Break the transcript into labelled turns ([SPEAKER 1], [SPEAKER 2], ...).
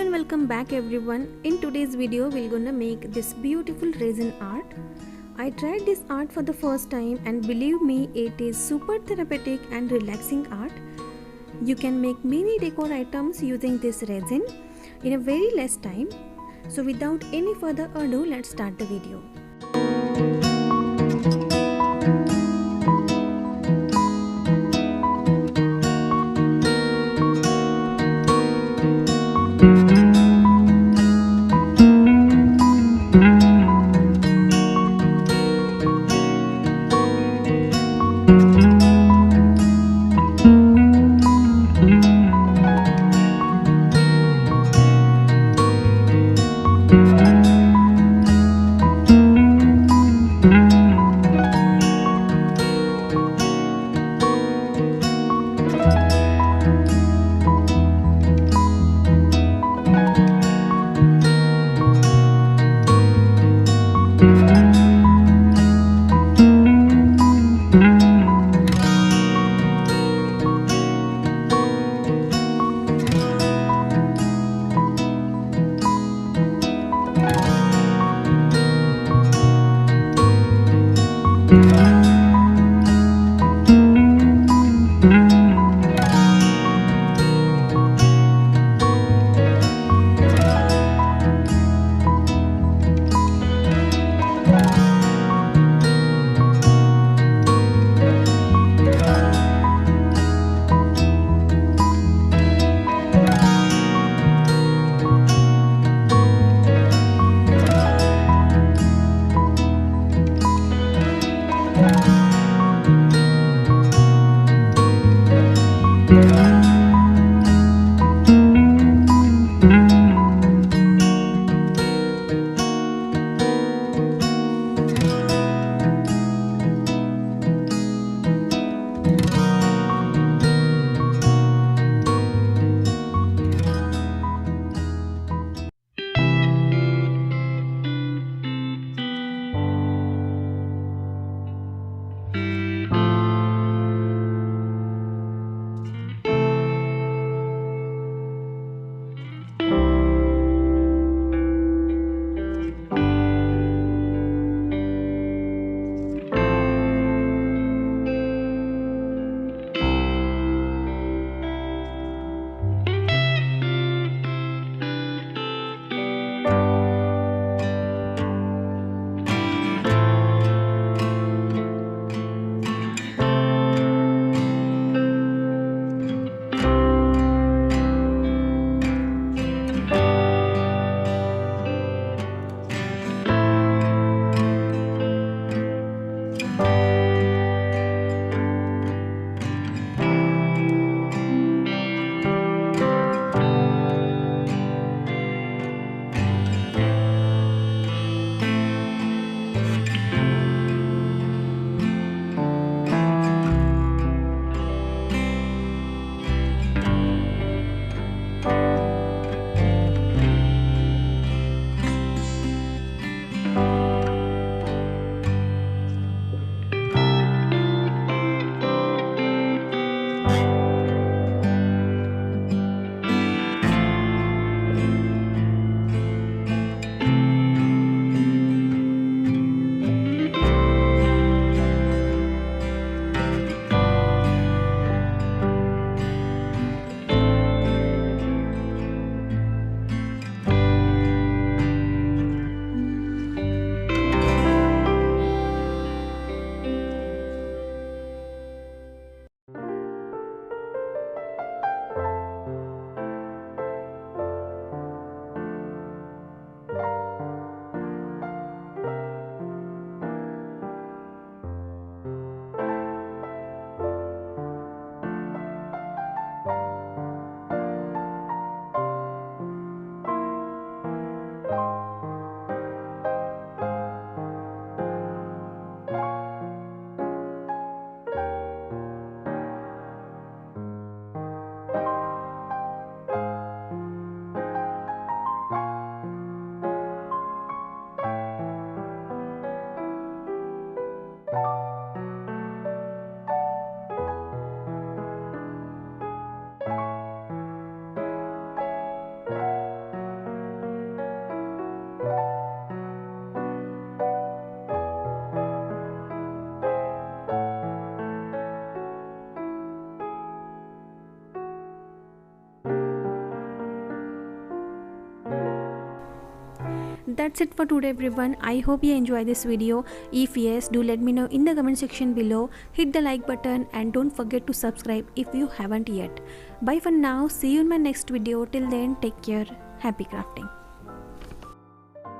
[SPEAKER 1] and welcome back everyone. In today's video we're gonna make this beautiful resin art. I tried this art for the first time and believe me, it is super therapeutic and relaxing art. You can make many decor items using this resin in a very less time. So without any further ado, let's start the video. That's it for today everyone. I hope you enjoy this video. If yes, do let me know in the comment section below. Hit the like button and don't forget to subscribe if you haven't yet. Bye for now. See you in my next video. Till then, take care. Happy crafting.